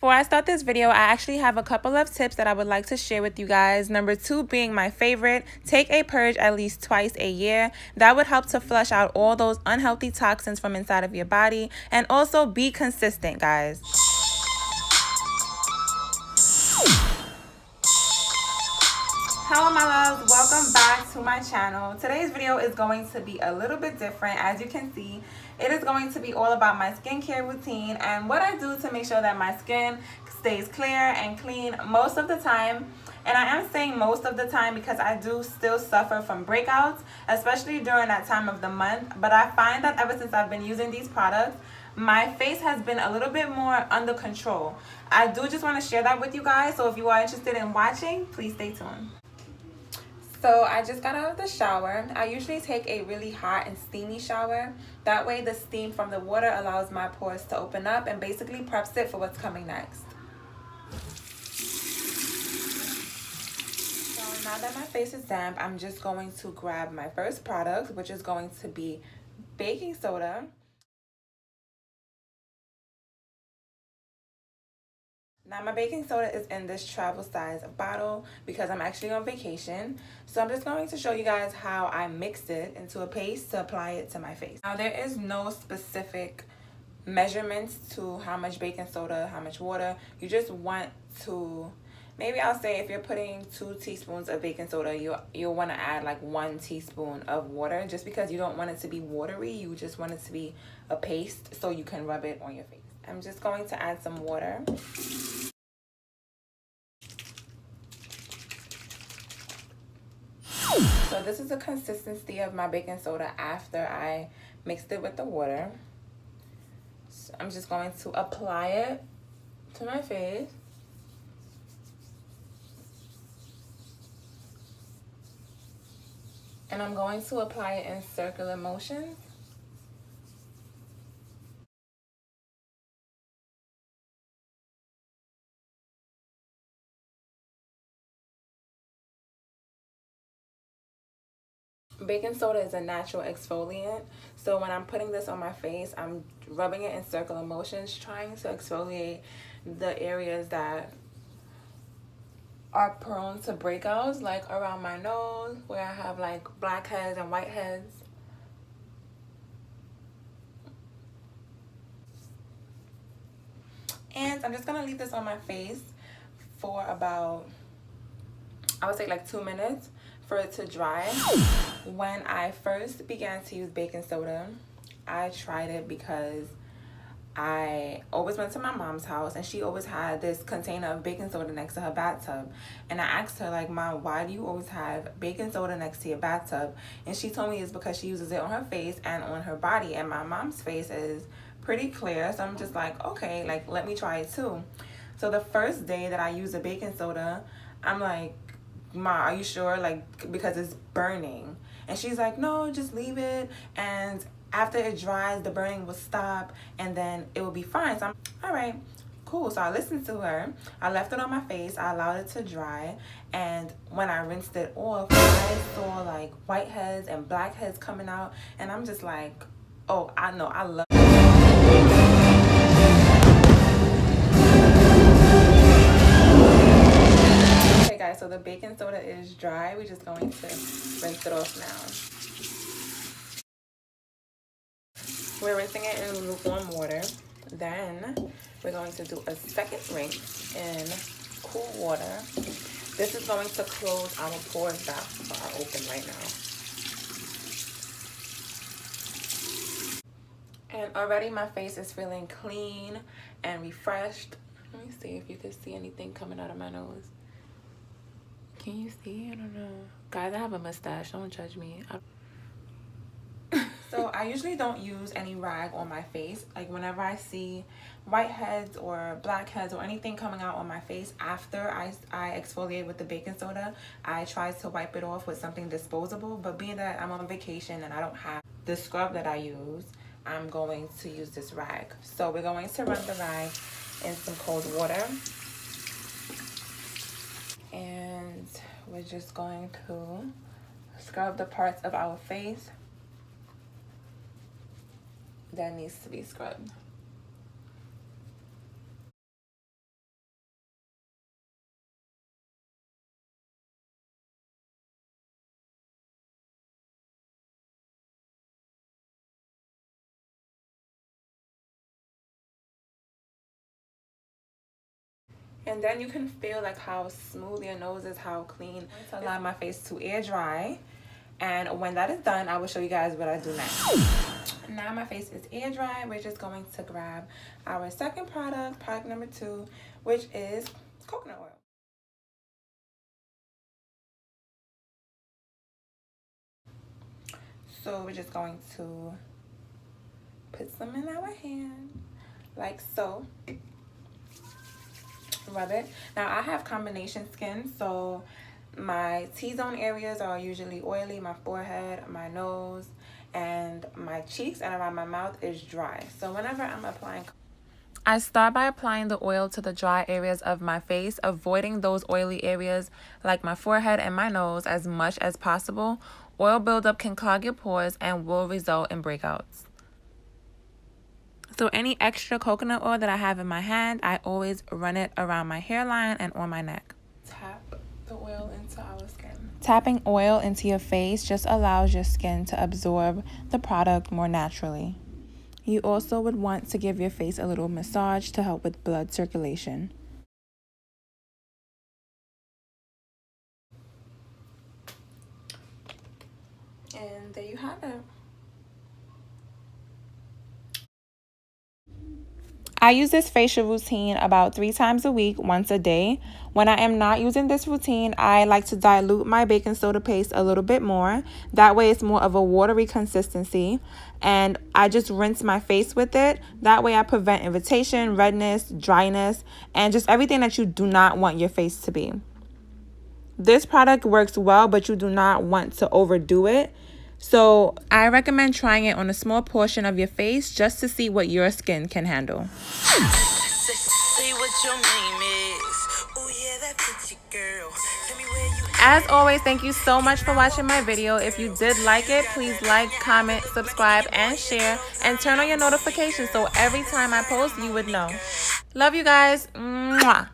Before I start this video, I actually have a couple of tips that I would like to share with you guys. Number 2 being my favorite, take a purge at least twice a year. That would help to flush out all those unhealthy toxins from inside of your body, and also be consistent, guys. Hello my loves, welcome back to my channel. Today's video is going to be a little bit different. As you can see, it is going to be all about my skincare routine and what I do to make sure that my skin stays clear and clean most of the time. And I am saying most of the time because I do still suffer from breakouts, especially during that time of the month. But I find that ever since I've been using these products, my face has been a little bit more under control. I do just want to share that with you guys, so if you are interested in watching, please stay tuned. So I just got out of the shower. I usually take a really hot and steamy shower. That way the steam from the water allows my pores to open up and basically preps it for what's coming next. So now that my face is damp, I'm just going to grab my first product, which is going to be baking soda. Now my baking soda is in this travel size bottle because I'm actually on vacation. So I'm just going to show you guys how I mixed it into a paste to apply it to my face. Now there is no specific measurements to how much baking soda, how much water. You just want to, maybe I'll say if you're putting 2 teaspoons of baking soda, you'll want to add like 1 teaspoon of water, just because you don't want it to be watery. You just want it to be a paste so you can rub it on your face. I'm just going to add some water. So this is the consistency of my baking soda after I mixed it with the water. So I'm just going to apply it to my face. And I'm going to apply it in circular motions. Baking soda is a natural exfoliant, so when I'm putting this on my face, I'm rubbing it in circular motions, trying to exfoliate the areas that are prone to breakouts, like around my nose where I have like blackheads and whiteheads. And I'm just gonna leave this on my face for about, I would say like 2 minutes for it to dry. When I first began to use baking soda, I tried it because I always went to my mom's house and she always had this container of baking soda next to her bathtub. And I asked her, like, Mom, why do you always have baking soda next to your bathtub? And she told me it's because she uses it on her face and on her body. And my mom's face is pretty clear, so I'm just like, okay, like, let me try it too. So the first day that I used the baking soda, I'm like, Ma, are you sure? Like, because it's burning. And she's like, no, just leave it, and after it dries, the burning will stop and then it will be fine. So I'm all right, cool. So I listened to her. I left it on my face. I allowed it to dry, and when I rinsed it off, I saw like whiteheads and blackheads coming out, and I'm just like, oh, I know, I love it. Okay guys, so the baking soda is dry. We're just going to rinse it off now. We're rinsing it in lukewarm water. Then we're going to do a second rinse in cool water. This is going to close our pores that are open right now. And already my face is feeling clean and refreshed. Let me see if you can see anything coming out of my nose. Can you see? I don't know. Guys, I have a mustache. Don't judge me. So I usually don't use any rag on my face. Like whenever I see whiteheads or blackheads or anything coming out on my face after I exfoliate with the baking soda, I try to wipe it off with something disposable. But being that I'm on vacation and I don't have the scrub that I use, I'm going to use this rag. So we're going to run the rag in some cold water. And we're just going to scrub the parts of our face that needs to be scrubbed. And then you can feel like how smooth your nose is, how clean. To allow my face to air dry. And when that is done, I will show you guys what I do next. Now my face is air dry. We're just going to grab our second product number 2, which is coconut oil. So we're just going to put some in our hand, like so. Rub it. Now I have combination skin, so my T-zone areas are usually oily. My forehead, my nose, and my cheeks and around my mouth is dry. So whenever I'm applying, I start by applying the oil to the dry areas of my face, avoiding those oily areas like my forehead and my nose as much as possible. Oil buildup can clog your pores and will result in breakouts. So any extra coconut oil that I have in my hand, I always run it around my hairline and on my neck. Tap the oil into our skin. Tapping oil into your face just allows your skin to absorb the product more naturally. You also would want to give your face a little massage to help with blood circulation. And there you have it. I use this facial routine about 3 times a week, once a day. When I am not using this routine, I like to dilute my baking soda paste a little bit more. That way it's more of a watery consistency. And I just rinse my face with it. That way I prevent irritation, redness, dryness, and just everything that you do not want your face to be. This product works well, but you do not want to overdo it. So I recommend trying it on a small portion of your face just to see what your skin can handle. As always, thank you so much for watching my video. If you did like it, please like, comment, subscribe, and share. And turn on your notifications so every time I post, you would know. Love you guys. Mwah.